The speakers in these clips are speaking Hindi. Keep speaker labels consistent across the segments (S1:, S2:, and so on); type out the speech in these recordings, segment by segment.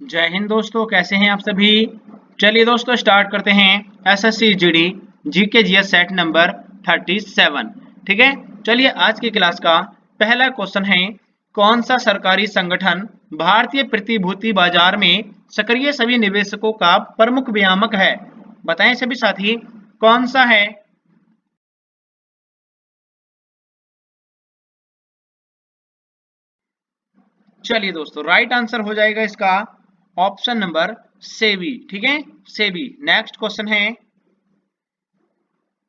S1: जय हिंद दोस्तों, कैसे हैं आप सभी। चलिए दोस्तों स्टार्ट करते हैं SSC GD GK GS set number 37। ठीक है, चलिए आज की क्लास का पहला क्वेश्चन है, कौन सा सरकारी संगठन भारतीय प्रतिभूति बाजार में सक्रिय सभी निवेशकों का प्रमुख विनियामक है। बताएं सभी साथी, कौन सा है। चलिए दोस्तों, राइट आंसर हो जाएगा इसका ऑप्शन नंबर सेबी। ठीक है, सेबी। नेक्स्ट क्वेश्चन है,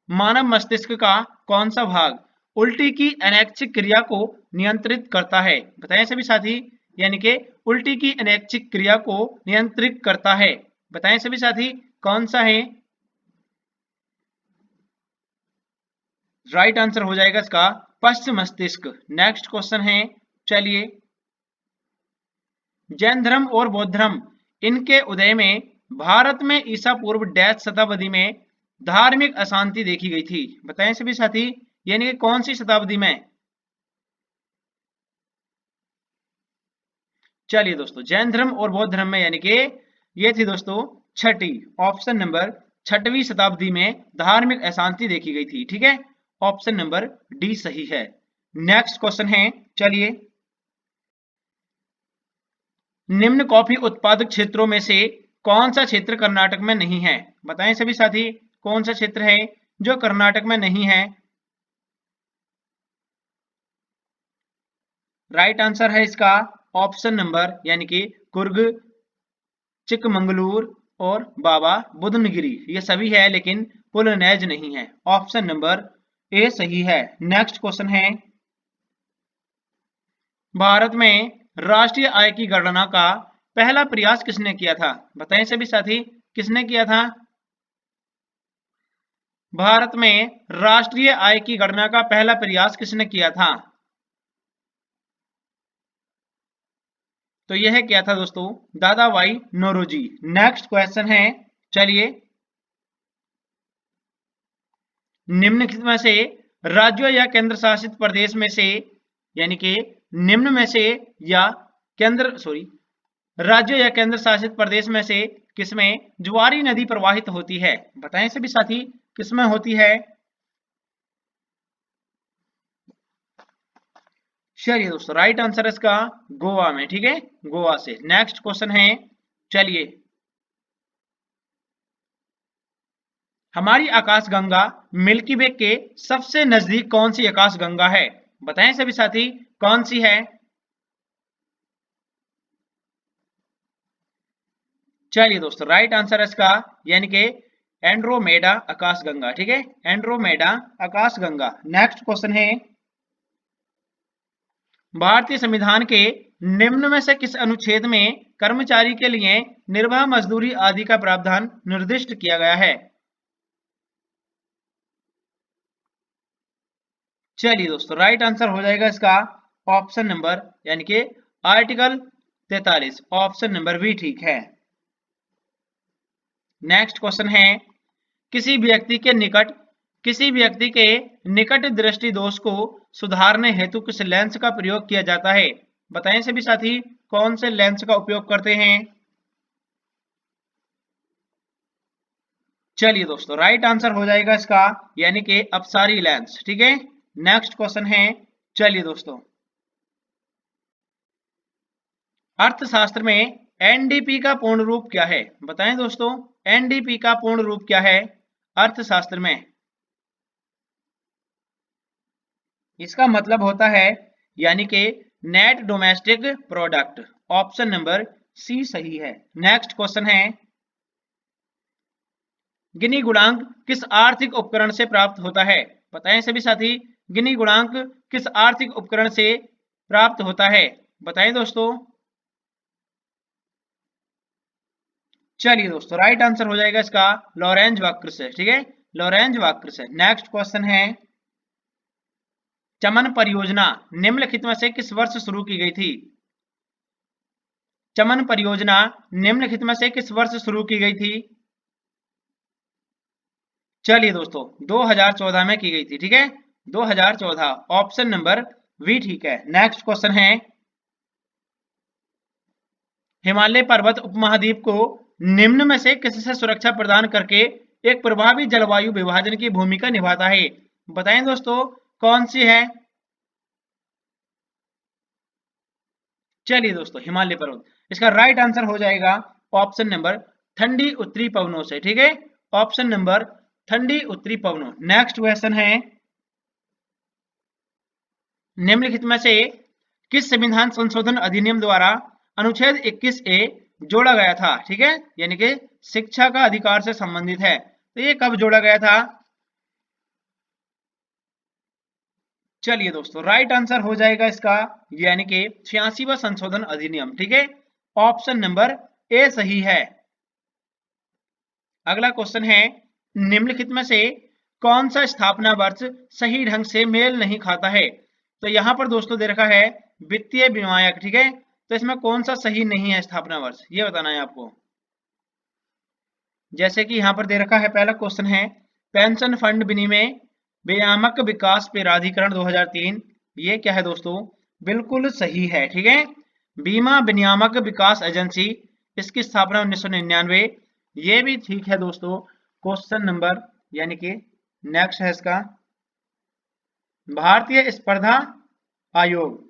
S1: मानव मस्तिष्क का कौन सा भाग उल्टी की अनैच्छिक क्रिया को नियंत्रित करता है। बताएं सभी साथी, यानी कि उल्टी की अनैच्छिक क्रिया को नियंत्रित करता है। बताएं सभी साथी, कौन सा है। राइट आंसर हो जाएगा इसका पश्च मस्तिष्क। नेक्स्ट क्वेश्चन है, चलिए, जैन धर्म और बौद्ध धर्म इनके उदय में भारत में ईसा पूर्व डैश शताब्दी में धार्मिक अशांति देखी गई थी। बताएं सभी साथी, यानी कि कौन सी शताब्दी में। चलिए दोस्तों, जैन धर्म और बौद्ध धर्म में, यानी कि ये थी दोस्तों छठी, ऑप्शन नंबर छठवीं शताब्दी में धार्मिक अशांति देखी गई थी। ठीक है, ऑप्शन नंबर डी सही है। नेक्स्ट क्वेश्चन है, चलिए, निम्न कॉफी उत्पादक क्षेत्रों में से कौन सा क्षेत्र कर्नाटक में नहीं है। बताएं सभी साथी, कौन सा क्षेत्र है जो कर्नाटक में नहीं है। राइट आंसर है इसका ऑप्शन नंबर, यानी कि कुर्ग, चिकमंगलूर और बाबा बुदनगिरी, ये सभी है लेकिन पुलनेज नहीं है। ऑप्शन नंबर ए सही है। नेक्स्ट क्वेश्चन है, भारत में राष्ट्रीय आय की गणना का पहला प्रयास किसने किया था। बताएं सभी साथी, किसने किया था। भारत में राष्ट्रीय आय की गणना का पहला प्रयास किसने किया था। तो यह क्या था दोस्तों, दादा भाई नौरोजी। नेक्स्ट क्वेश्चन है, चलिए, निम्नलिखित में से राज्यों या केंद्र शासित प्रदेश में से, यानी कि निम्न में से या राज्यों या केंद्र शासित प्रदेश में से किसमें ज्वारी नदी प्रवाहित होती है। बताएं सभी साथी, किसमें होती है। चलिए दोस्तों, राइट आंसर इसका गोवा में। ठीक है, गोवा से। नेक्स्ट क्वेश्चन है, चलिए, हमारी आकाशगंगा मिल्की वे के सबसे नजदीक कौन सी आकाशगंगा है। बताएं सभी साथी, कौन सी है। चलिए दोस्तों, राइट आंसर है इसका, यानी कि एंड्रोमेडा आकाशगंगा। ठीक है, एंड्रोमेडा आकाशगंगा। नेक्स्ट क्वेश्चन है, भारतीय संविधान के निम्न में से किस अनुच्छेद में कर्मचारी के लिए निर्वाह मजदूरी आदि का प्रावधान निर्दिष्ट किया गया है। चलिए दोस्तों, राइट आंसर हो जाएगा इसका ऑप्शन नंबर, यानी कि आर्टिकल 43, ऑप्शन नंबर बी ठीक है। नेक्स्ट क्वेश्चन है, किसी व्यक्ति के निकट दृष्टि दोष को सुधारने हेतु किस लेंस का प्रयोग किया जाता है। बताएं सभी साथी, कौन से लेंस का उपयोग करते हैं। चलिए दोस्तों, राइट आंसर हो जाएगा इसका, यानी कि अपसारी लेंस। ठीक है, नेक्स्ट क्वेश्चन है, चलिए दोस्तों, अर्थशास्त्र में एनडीपी का पूर्ण रूप क्या है। बताएं दोस्तों, एनडीपी का पूर्ण रूप क्या है अर्थशास्त्र में। इसका मतलब होता है, यानी कि net domestic product. Option number C सही है। नेक्स्ट क्वेश्चन है, गिनी गुणांक किस आर्थिक उपकरण से प्राप्त होता है। बताएं सभी साथी, गिनी गुणांक किस आर्थिक उपकरण से प्राप्त होता है। बताएं दोस्तों। चलिए दोस्तों, राइट आंसर हो जाएगा इसका लॉरेंज वक्र से। ठीक है, लॉरेंज वक्र से। नेक्स्ट क्वेश्चन है, चमन परियोजना निम्नलिखित में से किस वर्ष शुरू की गई थी। चमन परियोजना निम्नलिखित में से किस वर्ष शुरू की गई थी। चलिए दोस्तों, 2014 में की गई थी। ठीक है, 2014, ऑप्शन नंबर बी ठीक है। नेक्स्ट क्वेश्चन है, हिमालय पर्वत उपमहाद्वीप को निम्न में से किससे सुरक्षा प्रदान करके एक प्रभावी जलवायु विभाजन की भूमिका निभाता है? बताएं दोस्तों, कौन सी है? चलिए दोस्तों, हिमालय पर्वत। इसका राइट आंसर हो जाएगा ऑप्शन नंबर ठंडी उत्तरी पवनों से। ठीक है, ऑप्शन नंबर ठंडी उत्तरी पवनों। नेक्स्ट क्वेश्चन है, निम्नलिखित में से किस संविधान संशोधन अधिनियम द्वारा अनुच्छेद 21A जोड़ा गया था? ठीक है, यानी कि शिक्षा का अधिकार से संबंधित है। तो ये कब जोड़ा गया था? चलिए दोस्तों, राइट आंसर हो जाएगा इसका यानी कि 86वां संशोधन अधिनियम। ठीक है, ऑप्शन नंबर ए सही है। अगला क्वेश्चन है, निम्नलिखित में से कौन सा स्थापना वर्ष सही ढंग से मेल नहीं खाता है? तो यहां पर दोस्तों दे रखा है वित्तीय विनियामक। ठीक है, तो इसमें कौन सा सही नहीं है स्थापना वर्ष, ये बताना है आपको। जैसे कि यहां पर दे रखा है, पहला क्वेश्चन है पेंशन फंड विनिमय विनियामक विकास प्राधिकरण 2003। ये क्या है दोस्तों? बिल्कुल सही है। ठीक है, बीमा विनियामक विकास एजेंसी, इसकी स्थापना 1999। ये भी ठीक है दोस्तों। क्वेश्चन नंबर यानी कि नेक्स्ट है इसका भारतीय स्पर्धा आयोग।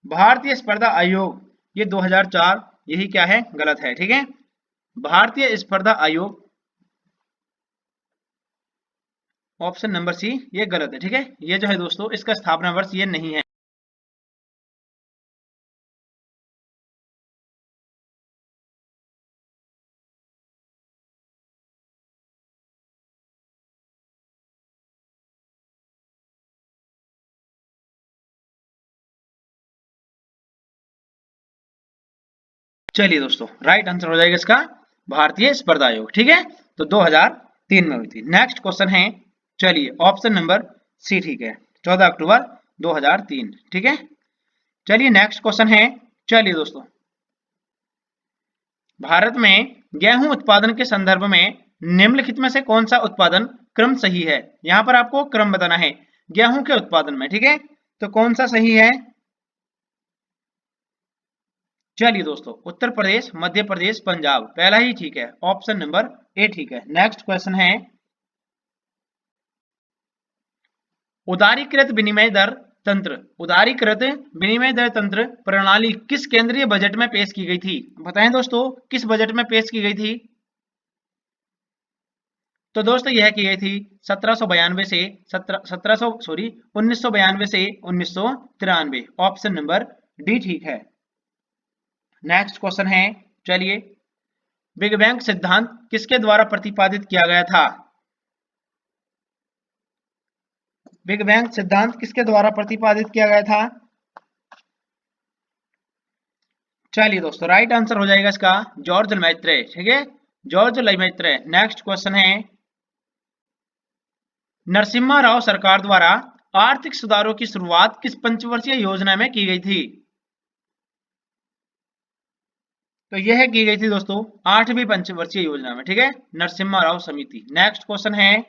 S1: भारतीय स्पर्धा आयोग ये 2004, यही क्या है? गलत है। ठीक है, भारतीय स्पर्धा आयोग ऑप्शन नंबर सी ये गलत है। ठीक है, ये जो है दोस्तों इसका स्थापना वर्ष ये नहीं है। चलिए दोस्तों, राइट आंसर हो जाएगा इसका भारतीय स्पर्धा आयोग। ठीक है, तो 2003 में हुई थी। नेक्स्ट क्वेश्चन है, चलिए ऑप्शन नंबर सी ठीक है, 14 अक्टूबर 2003। ठीक है, चलिए नेक्स्ट क्वेश्चन है, चलिए दोस्तों, भारत में गेहूं उत्पादन के संदर्भ में निम्नलिखित में से कौन सा उत्पादन क्रम सही है? यहां पर आपको क्रम बताना है गेहूं के उत्पादन में। ठीक है, तो कौन सा सही है? चलिए दोस्तों, उत्तर प्रदेश, मध्य प्रदेश, पंजाब, पहला ही ठीक है, ऑप्शन नंबर ए ठीक है। नेक्स्ट क्वेश्चन है, उदारीकृत विनिमय दर तंत्र, उदारीकृत विनिमय दर तंत्र प्रणाली किस केंद्रीय बजट में पेश की गई थी? बताएं दोस्तों, किस बजट में पेश की गई थी? तो दोस्तों यह की गई थी 1792 से 1992 से 1993। ऑप्शन नंबर डी ठीक है। नेक्स्ट क्वेश्चन है, चलिए, बिग बैंग सिद्धांत किसके द्वारा प्रतिपादित किया गया था? बिग बैंग सिद्धांत किसके द्वारा प्रतिपादित किया गया था? चलिए दोस्तों, राइट आंसर हो जाएगा इसका जॉर्ज लैमेत्रे। ठीक है, जॉर्ज लैमेत्रे। नेक्स्ट क्वेश्चन है, नरसिम्हा राव सरकार द्वारा आर्थिक सुधारों की शुरुआत किस पंचवर्षीय योजना में की गई थी? तो यह की गई थी दोस्तों 8वीं पंचवर्षीय योजना में। ठीक है, नरसिम्हा राव समिति। नेक्स्ट क्वेश्चन है,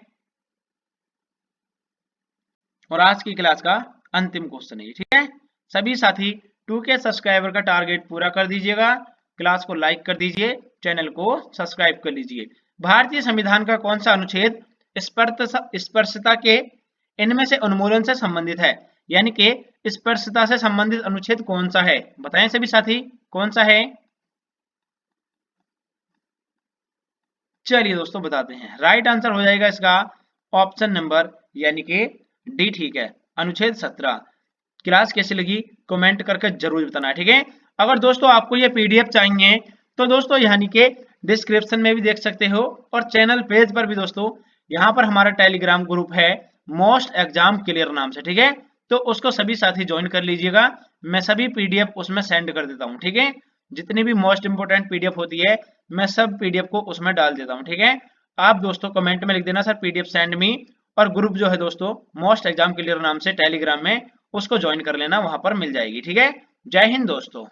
S1: और आज की क्लास का अंतिम क्वेश्चन है। ठीक है, सभी साथी 2K सब्सक्राइबर का टारगेट पूरा कर दीजिएगा, क्लास को लाइक कर दीजिए, चैनल को सब्सक्राइब कर लीजिए। भारतीय संविधान का कौन सा अनुच्छेद स्पर्शता के इनमें से उन्मूलन से संबंधित है? यानी कि स्पर्शता से संबंधित अनुच्छेद कौन सा है? बताएं सभी साथी, कौन सा है? चलिए दोस्तों बताते हैं, राइट आंसर हो जाएगा इसका ऑप्शन नंबर यानी कि डी ठीक है, अनुच्छेद 17। क्लास कैसी लगी कमेंट करके जरूर बताना। ठीक है, अगर दोस्तों आपको ये पीडीएफ चाहिए तो दोस्तों यानी कि डिस्क्रिप्शन में भी देख सकते हो, और चैनल पेज पर भी दोस्तों यहाँ पर हमारा टेलीग्राम ग्रुप है मोस्ट एग्जाम क्लियर नाम से। ठीक है, तो उसको सभी साथी ज्वाइन कर लीजिएगा, मैं सभी पीडीएफ उसमें सेंड कर देता हूँ। ठीक है, जितनी भी मोस्ट इंपोर्टेंट पीडीएफ होती है मैं सब पीडीएफ को उसमें डाल देता हूँ। ठीक है, आप दोस्तों कमेंट में लिख देना सर पीडीएफ सेंड मी, और ग्रुप जो है दोस्तों मोस्ट एग्जाम क्लियर नाम से टेलीग्राम में, उसको ज्वाइन कर लेना, वहां पर मिल जाएगी। ठीक है, जय हिंद दोस्तों।